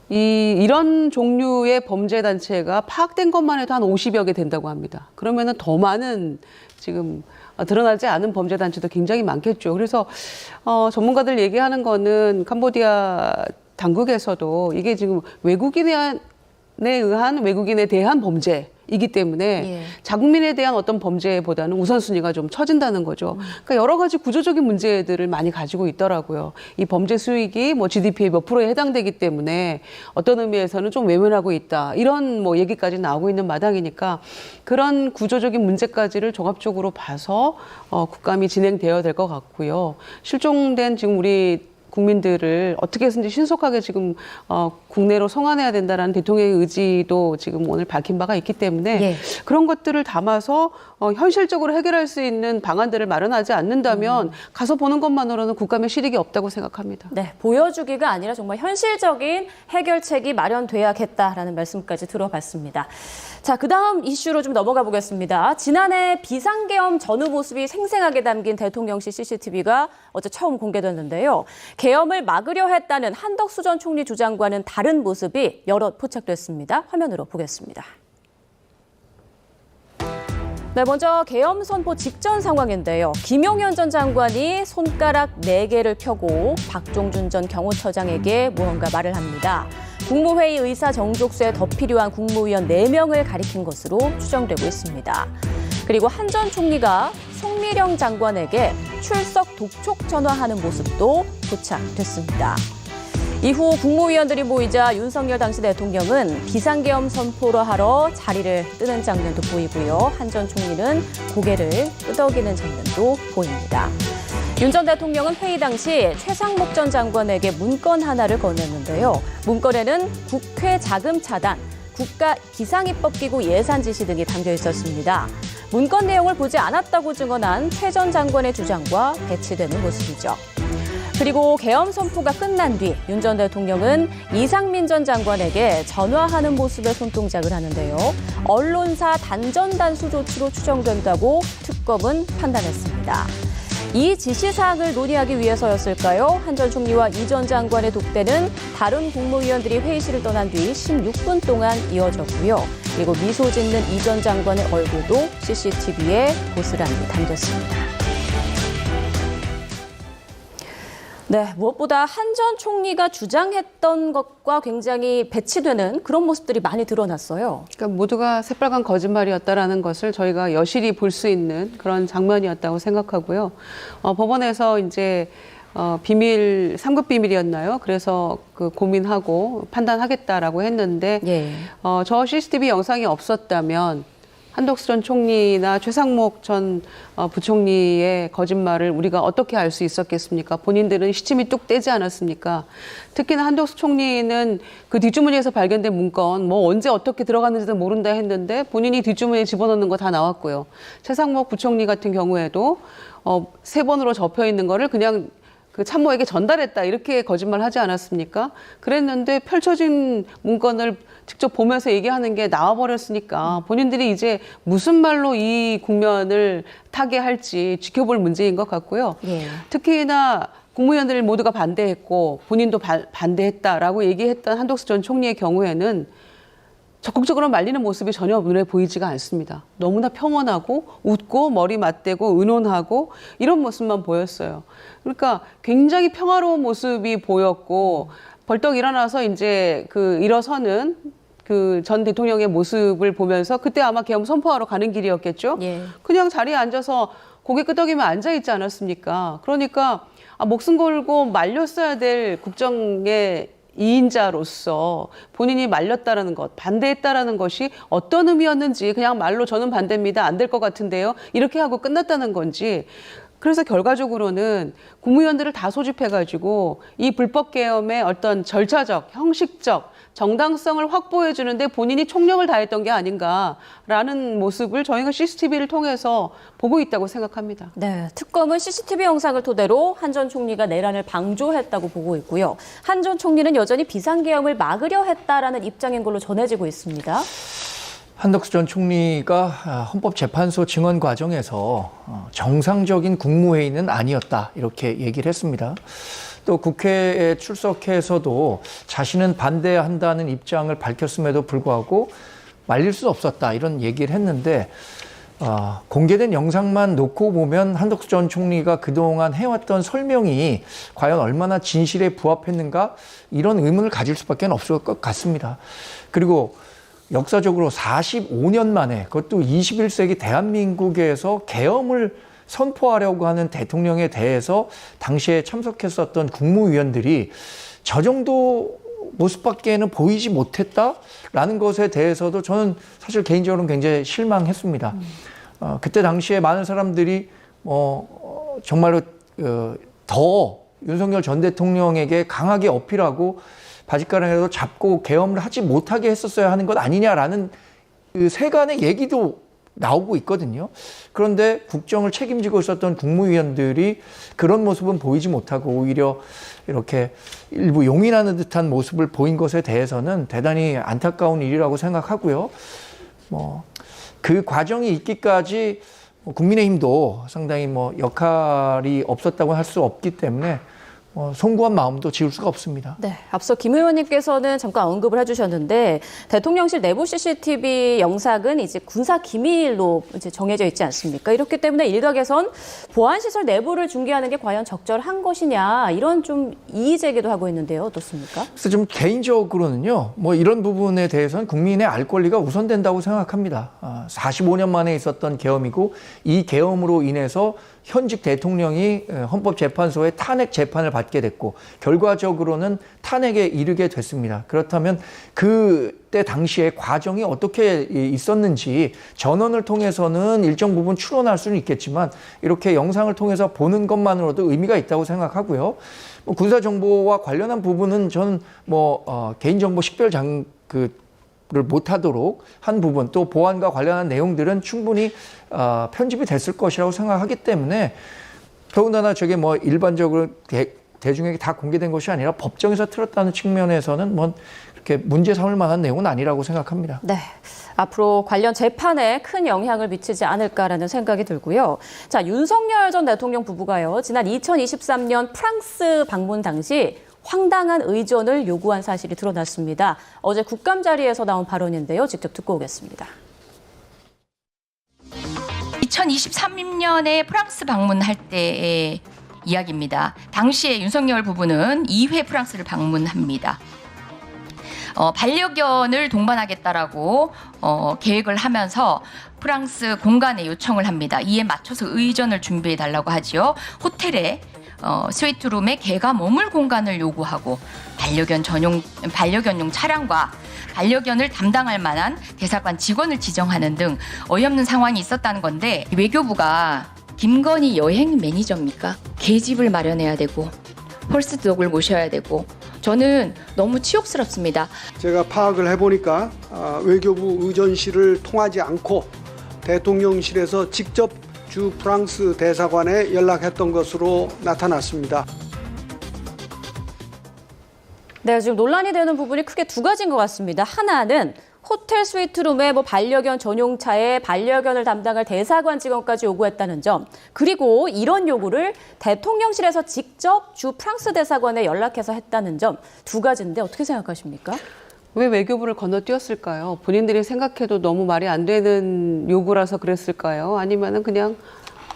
Speaker 2: 이런 종류의 범죄 단체가 파악된 것만 해도 한 50여 개 된다고 합니다. 그러면은 더 많은 지금 드러나지 않은 범죄 단체도 굉장히 많겠죠. 그래서 전문가들 얘기하는 거는 캄보디아 당국에서도 이게 지금 외국인에 의한 외국인에 대한 범죄이기 때문에 자국민에 대한 어떤 범죄보다는 우선순위가 좀 처진다는 거죠. 그러니까 여러 가지 구조적인 문제들을 많이 가지고 있더라고요. 이 범죄 수익이 뭐 GDP의 몇 프로에 해당되기 때문에 어떤 의미에서는 좀 외면하고 있다. 이런 뭐 얘기까지 나오고 있는 마당이니까 그런 구조적인 문제까지를 종합적으로 봐서 국감이 진행되어야 될 것 같고요. 실종된 지금 우리 국민들을 어떻게 해서든지 신속하게 지금 국내로 송환해야 된다라는 대통령의 의지도 지금 오늘 밝힌 바가 있기 때문에 그런 것들을 담아서 현실적으로 해결할 수 있는 방안들을 마련하지 않는다면 가서 보는 것만으로는 국감에 실익이 없다고 생각합니다.
Speaker 1: 네, 보여주기가 아니라 정말 현실적인 해결책이 마련돼야겠다라는 말씀까지 들어봤습니다. 자, 그다음 이슈로 좀 넘어가 보겠습니다. 지난해 비상계엄 전후 모습이 생생하게 담긴 대통령실 CCTV가 어제 처음 공개됐는데요. 계엄을 막으려 했다는 한덕수 전 총리 주장과는 다른 모습이 여럿 포착됐습니다. 화면으로 보겠습니다. 네, 먼저 계엄 선포 직전 상황인데요. 김용현 전 장관이 손가락 4개를 펴고 박종준 전 경호처장에게 무언가 말을 합니다. 국무회의 의사 정족수에 더 필요한 국무위원 4명을 가리킨 것으로 추정되고 있습니다. 그리고 한 전 총리가 송미령 장관에게 출석 독촉 전화하는 모습도 포착됐습니다. 이후 국무위원들이 모이자 윤석열 당시 대통령은 비상계엄 선포를 하러 자리를 뜨는 장면도 보이고요. 한 전 총리는 고개를 끄덕이는 장면도 보입니다. 윤 전 대통령은 회의 당시 최상목 전 장관에게 문건 하나를 건넸는데요. 문건에는 국회 자금 차단, 국가 비상입법기구 예산 지시 등이 담겨 있었습니다. 문건 내용을 보지 않았다고 증언한 최 전 장관의 주장과 배치되는 모습이죠. 그리고 계엄 선포가 끝난 뒤 윤 전 대통령은 이상민 전 장관에게 전화하는 모습의 손동작을 하는데요. 언론사 단전단수 조치로 추정된다고 특검은 판단했습니다. 이 지시사항을 논의하기 위해서였을까요? 한 전 총리와 이 전 장관의 독대는 다른 국무위원들이 회의실을 떠난 뒤 16분 동안 이어졌고요. 그리고 미소 짓는 이 전 장관의 얼굴도 CCTV에 고스란히 담겼습니다. 네, 무엇보다 한 전 총리가 주장했던 것과 굉장히 배치되는 그런 모습들이 많이 드러났어요.
Speaker 2: 그러니까 모두가 새빨간 거짓말이었다라는 것을 저희가 여실히 볼 수 있는 그런 장면이었다고 생각하고요. 법원에서 이제 비밀, 3급 비밀이었나요? 그래서 그 고민하고 판단하겠다라고 했는데 저 CCTV 영상이 없었다면 한덕수 전 총리나 최상목 전 부총리의 거짓말을 우리가 어떻게 알 수 있었겠습니까? 본인들은 시침이 뚝 떼지 않았습니까? 특히나 한덕수 총리는 그 뒷주머니에서 발견된 문건 뭐 언제 어떻게 들어갔는지도 모른다 했는데 본인이 뒷주머니에 집어넣는 거 다 나왔고요. 최상목 부총리 같은 경우에도 3번으로 접혀 있는 거를 그냥 그 참모에게 전달했다 이렇게 거짓말 하지 않았습니까? 그랬는데 펼쳐진 문건을 직접 보면서 얘기하는 게 나와버렸으니까 본인들이 이제 무슨 말로 이 국면을 타개할지 지켜볼 문제인 것 같고요. 특히나 국무위원들 모두가 반대했고 본인도 반대했다라고 얘기했던 한덕수 전 총리의 경우에는 적극적으로 말리는 모습이 전혀 눈에 보이지가 않습니다. 너무나 평온하고 웃고 머리 맞대고 의논하고 이런 모습만 보였어요. 그러니까 굉장히 평화로운 모습이 보였고 벌떡 일어나서 이제 일어서는 그 전 대통령의 모습을 보면서 그때 아마 계엄 선포하러 가는 길이었겠죠.
Speaker 1: 예.
Speaker 2: 그냥 자리에 앉아서 고개 끄덕이며 앉아 있지 않았습니까? 그러니까 목숨 걸고 말렸어야 될 국정의 2인자로서 본인이 말렸다라는 것, 반대했다라는 것이 어떤 의미였는지 그냥 말로 저는 반대입니다. 안 될 것 같은데요. 이렇게 하고 끝났다는 건지. 그래서 결과적으로는 국무위원들을 다 소집해가지고 이 불법 계엄의 어떤 절차적, 형식적 정당성을 확보해 주는데 본인이 총력을 다했던 게 아닌가라는 모습을 저희가 CCTV를 통해서 보고 있다고 생각합니다.
Speaker 1: 네, 특검은 CCTV 영상을 토대로 한 전 총리가 내란을 방조했다고 보고 있고요. 한 전 총리는 여전히 비상계엄을 막으려 했다라는 입장인 걸로 전해지고 있습니다.
Speaker 8: 한덕수 전 총리가 헌법재판소 증언 과정에서 정상적인 국무회의는 아니었다 이렇게 얘기를 했습니다. 또 국회에 출석해서도 자신은 반대한다는 입장을 밝혔음에도 불구하고 말릴 수 없었다 이런 얘기를 했는데 공개된 영상만 놓고 보면 한덕수 전 총리가 그동안 해왔던 설명이 과연 얼마나 진실에 부합했는가 이런 의문을 가질 수밖에 없을 것 같습니다. 그리고 역사적으로 45년 만에 그것도 21세기 대한민국에서 계엄을 선포하려고 하는 대통령에 대해서 당시에 참석했었던 국무위원들이 저 정도 모습밖에는 보이지 못했다라는 것에 대해서도 저는 사실 개인적으로는 굉장히 실망했습니다. 그때 당시에 많은 사람들이 정말로 더 윤석열 전 대통령에게 강하게 어필하고 바짓가랑이라도 잡고 계엄을 하지 못하게 했었어야 하는 것 아니냐라는 그 세간의 얘기도 나오고 있거든요. 그런데 국정을 책임지고 있었던 국무위원들이 그런 모습은 보이지 못하고 오히려 이렇게 일부 용인하는 듯한 모습을 보인 것에 대해서는 대단히 안타까운 일이라고 생각하고요. 그 과정이 있기까지 국민의힘도 상당히 역할이 없었다고 할 수 없기 때문에 송구한 마음도 지울 수가 없습니다.
Speaker 1: 네, 앞서 김 의원님께서는 잠깐 언급을 해주셨는데 대통령실 내부 CCTV 영상은 이제 군사 기밀로 이제 정해져 있지 않습니까? 이렇기 때문에 일각에선 보안시설 내부를 중계하는 게 과연 적절한 것이냐 이런 좀 이의 제기도 하고 있는데요, 어떻습니까?
Speaker 8: 그래서 좀 개인적으로는요, 이런 부분에 대해서는 국민의 알 권리가 우선된다고 생각합니다. 45년 만에 있었던 계엄이고 이 계엄으로 인해서 현직 대통령이 헌법재판소의 탄핵 재판을 받게 됐고 결과적으로는 탄핵에 이르게 됐습니다. 그렇다면 그때 당시에 과정이 어떻게 있었는지 전원을 통해서는 일정 부분 추론할 수는 있겠지만 이렇게 영상을 통해서 보는 것만으로도 의미가 있다고 생각하고요. 군사정보와 관련한 부분은 저는 개인정보 식별 를 못하도록 한 부분 또 보안과 관련한 내용들은 충분히 편집이 됐을 것이라고 생각하기 때문에 더군다나 저게 일반적으로 대중에게 다 공개된 것이 아니라 법정에서 틀었다는 측면에서는 이렇게 문제 삼을 만한 내용은 아니라고 생각합니다.
Speaker 1: 네. 앞으로 관련 재판에 큰 영향을 미치지 않을까라는 생각이 들고요. 자, 윤석열 전 대통령 부부가요. 지난 2023년 프랑스 방문 당시 황당한 의전을 요구한 사실이 드러났습니다. 어제 국감 자리에서 나온 발언인데요. 직접 듣고 오겠습니다.
Speaker 13: 2023년에 프랑스 방문할 때의 이야기입니다. 당시에 윤석열 부부는 2회 프랑스를 방문합니다. 반려견을 동반하겠다라고 계획을 하면서 프랑스 공간에 요청을 합니다. 이에 맞춰서 의전을 준비해달라고 하지요. 호텔에 스위트룸에 개가 머물 공간을 요구하고 반려견용 차량과 반려견을 담당할 만한 대사관 직원을 지정하는 등 어이없는 상황이 있었다는 건데 외교부가 김건희 여행 매니저입니까? 개집을 마련해야 되고 펄스독을 모셔야 되고 저는 너무 치욕스럽습니다.
Speaker 14: 제가 파악을 해보니까 외교부 의전실을 통하지 않고 대통령실에서 직접 주 프랑스 대사관에 연락했던 것으로 나타났습니다.
Speaker 1: 네, 지금 논란이 되는 부분이 크게 두 가지인 것 같습니다. 하나는 호텔 스위트룸에 반려견 전용차에 반려견을 담당할 대사관 직원까지 요구했다는 점. 그리고 이런 요구를 대통령실에서 직접 주 프랑스 대사관에 연락해서 했다는 점. 두 가지인데 어떻게 생각하십니까?
Speaker 2: 왜 외교부를 건너뛰었을까요? 본인들이 생각해도 너무 말이 안 되는 요구라서 그랬을까요? 아니면은 그냥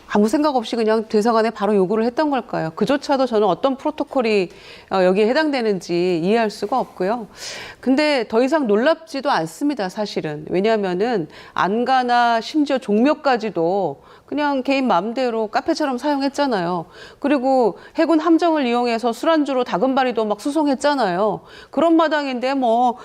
Speaker 2: 아무 생각 없이 그냥 대사관에 바로 요구를 했던 걸까요? 그조차도 저는 어떤 프로토콜이 여기에 해당되는지 이해할 수가 없고요. 근데 더 이상 놀랍지도 않습니다, 사실은. 왜냐하면은 안가나 심지어 종묘까지도 그냥 개인 마음대로 카페처럼 사용했잖아요. 그리고 해군 함정을 이용해서 술안주로 다금바리도 막 수송했잖아요. 그런 마당인데 뭐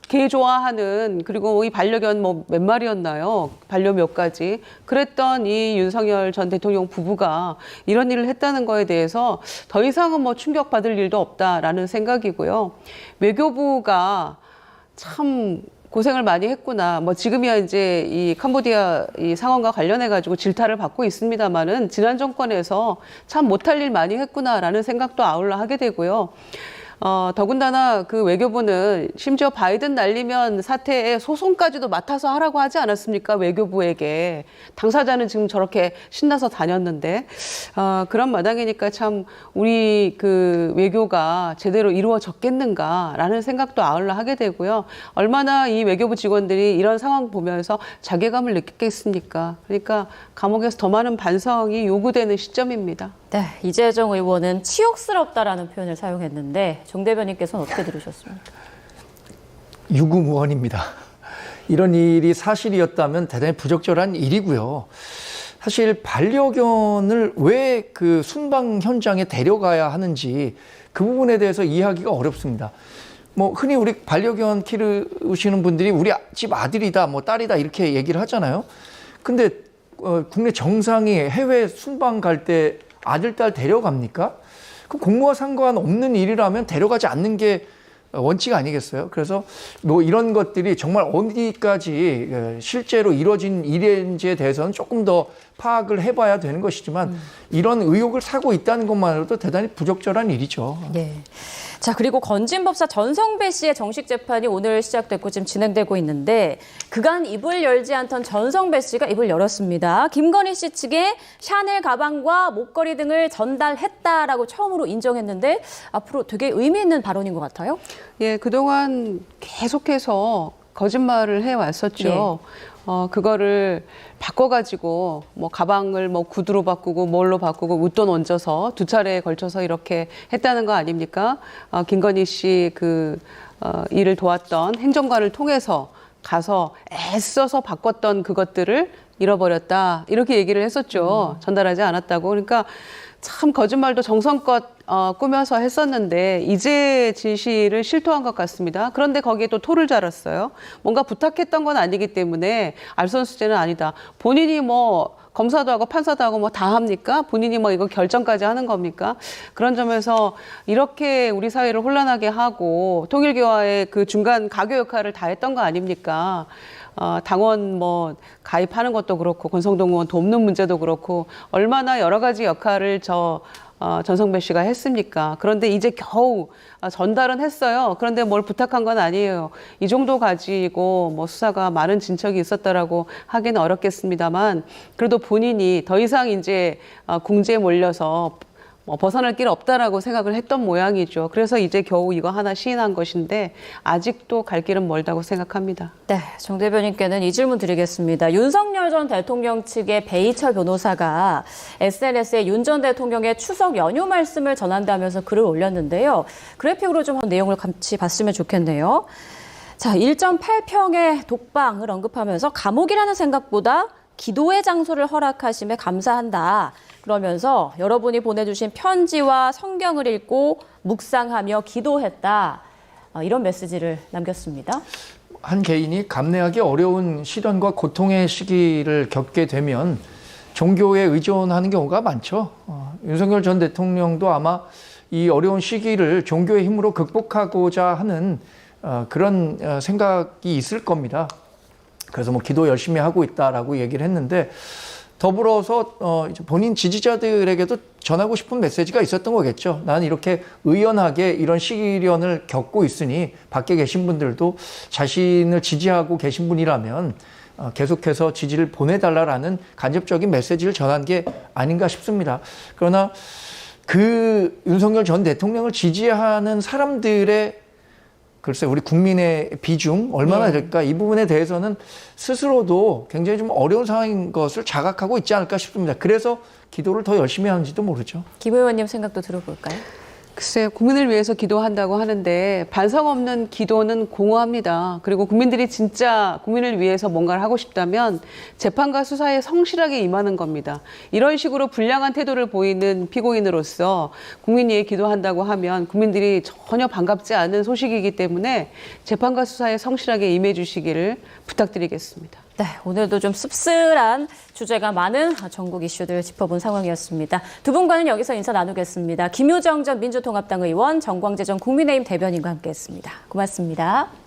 Speaker 2: 개 좋아하는, 그리고 이 반려견 뭐 몇 마리였나요? 반려 몇 가지. 그랬던 이 윤석열 전 대통령 부부가 이런 일을 했다는 거에 대해서 더 이상은 뭐 충격받을 일도 없다라는 생각이고요. 외교부가 참 고생을 많이 했구나. 뭐 지금이야 이제 이 캄보디아 이 상황과 관련해 가지고 질타를 받고 있습니다만은 지난 정권에서 참 못할 일 많이 했구나라는 생각도 아울러 하게 되고요. 더군다나 그 외교부는 심지어 바이든 날리면 사태에 소송까지도 맡아서 하라고 하지 않았습니까? 외교부에게. 당사자는 지금 저렇게 신나서 다녔는데, 그런 마당이니까 참 우리 그 외교가 제대로 이루어졌겠는가라는 생각도 아울러 하게 되고요. 얼마나 이 외교부 직원들이 이런 상황 보면서 자괴감을 느꼈겠습니까? 그러니까 감옥에서 더 많은 반성이 요구되는 시점입니다.
Speaker 1: 네, 이재정 의원은 치욕스럽다라는 표현을 사용했는데 정 대변인께서는 어떻게 들으셨습니까?
Speaker 8: 유구무원입니다. 이런 일이 사실이었다면 대단히 부적절한 일이고요. 사실 반려견을 왜 그 순방 현장에 데려가야 하는지 그 부분에 대해서 이해하기가 어렵습니다. 뭐 흔히 우리 반려견 키우시는 분들이 우리 집 아들이다, 뭐 딸이다 이렇게 얘기를 하잖아요. 근데 국내 정상이 해외 순방 갈 때 아들, 딸 데려갑니까? 그 공무와 상관없는 일이라면 데려가지 않는 게 원칙 아니겠어요? 그래서 뭐 이런 것들이 정말 어디까지 실제로 이루어진 일인지에 대해서는 조금 더 파악을 해봐야 되는 것이지만 이런 의혹을 사고 있다는 것만으로도 대단히 부적절한 일이죠.
Speaker 1: 네. 자, 그리고 건진법사 전성배 씨의 정식 재판이 오늘 시작됐고 지금 진행되고 있는데 그간 입을 열지 않던 전성배 씨가 입을 열었습니다. 김건희 씨 측에 샤넬 가방과 목걸이 등을 전달했다라고 처음으로 인정했는데 앞으로 되게 의미 있는 발언인 것 같아요.
Speaker 2: 예, 그동안 계속해서 거짓말을 해왔었죠. 그거를 바꿔가지고 뭐 가방을 뭐 구두로 바꾸고 뭘로 바꾸고 웃돈 얹어서 두 차례에 걸쳐서 이렇게 했다는 거 아닙니까? 김건희 씨 그 일을 도왔던 행정관을 통해서 가서 애써서 바꿨던 그것들을 잃어버렸다 이렇게 얘기를 했었죠. 전달하지 않았다고. 그러니까 참 거짓말도 정성껏 꾸며서 했었는데 이제 진실을 실토한 것 같습니다. 그런데 거기에 또 토를 잘랐어요. 뭔가 부탁했던 건 아니기 때문에 알선수재는 아니다. 본인이 뭐 검사도 하고 판사도 하고 뭐 다 합니까? 본인이 뭐 이거 결정까지 하는 겁니까? 그런 점에서 이렇게 우리 사회를 혼란하게 하고 통일교와의 그 중간 가교 역할을 다 했던 거 아닙니까? 당원 뭐 가입하는 것도 그렇고 권성동 의원 돕는 문제도 그렇고 얼마나 여러 가지 역할을 전성배 씨가 했습니까? 그런데 이제 겨우 전달은 했어요. 그런데 뭘 부탁한 건 아니에요. 이 정도 가지고 뭐 수사가 많은 진척이 있었다라고 하기는 어렵겠습니다만 그래도 본인이 더 이상 이제 궁지에 몰려서 뭐 벗어날 길 없다라고 생각을 했던 모양이죠. 그래서 이제 겨우 이거 하나 시인한 것인데 아직도 갈 길은 멀다고 생각합니다.
Speaker 1: 네, 정 대변인께는 이 질문 드리겠습니다. 윤석열 전 대통령 측의 배희철 변호사가 SNS에 윤 전 대통령의 추석 연휴 말씀을 전한다면서 글을 올렸는데요. 그래픽으로 좀 내용을 같이 봤으면 좋겠네요. 자, 1.8평의 독방을 언급하면서 감옥이라는 생각보다 기도의 장소를 허락하심에 감사한다. 그러면서 여러분이 보내주신 편지와 성경을 읽고 묵상하며 기도했다. 이런 메시지를 남겼습니다.
Speaker 8: 한 개인이 감내하기 어려운 시련과 고통의 시기를 겪게 되면 종교에 의존하는 경우가 많죠. 윤석열 전 대통령도 아마 이 어려운 시기를 종교의 힘으로 극복하고자 하는 그런 생각이 있을 겁니다. 그래서 뭐 기도 열심히 하고 있다라고 얘기를 했는데 더불어서 본인 지지자들에게도 전하고 싶은 메시지가 있었던 거겠죠. 나는 이렇게 의연하게 이런 시련을 겪고 있으니 밖에 계신 분들도 자신을 지지하고 계신 분이라면 계속해서 지지를 보내달라라는 간접적인 메시지를 전한 게 아닌가 싶습니다. 그러나 그 윤석열 전 대통령을 지지하는 사람들의 글쎄 우리 국민의 비중 얼마나 될까 이 부분에 대해서는 스스로도 굉장히 좀 어려운 상황인 것을 자각하고 있지 않을까 싶습니다. 그래서 기도를 더 열심히 하는지도 모르죠.
Speaker 1: 김 의원님 생각도 들어볼까요?
Speaker 2: 글쎄요, 국민을 위해서 기도한다고 하는데 반성 없는 기도는 공허합니다. 그리고 국민들이 진짜 국민을 위해서 뭔가를 하고 싶다면 재판과 수사에 성실하게 임하는 겁니다. 이런 식으로 불량한 태도를 보이는 피고인으로서 국민 위해 기도한다고 하면 국민들이 전혀 반갑지 않은 소식이기 때문에 재판과 수사에 성실하게 임해 주시기를 부탁드리겠습니다.
Speaker 1: 네, 오늘도 좀 씁쓸한 주제가 많은 전국 이슈들 짚어본 상황이었습니다. 두 분과는 여기서 인사 나누겠습니다. 김효정 전 민주통합당 의원, 정광재 전 국민의힘 대변인과 함께했습니다. 고맙습니다.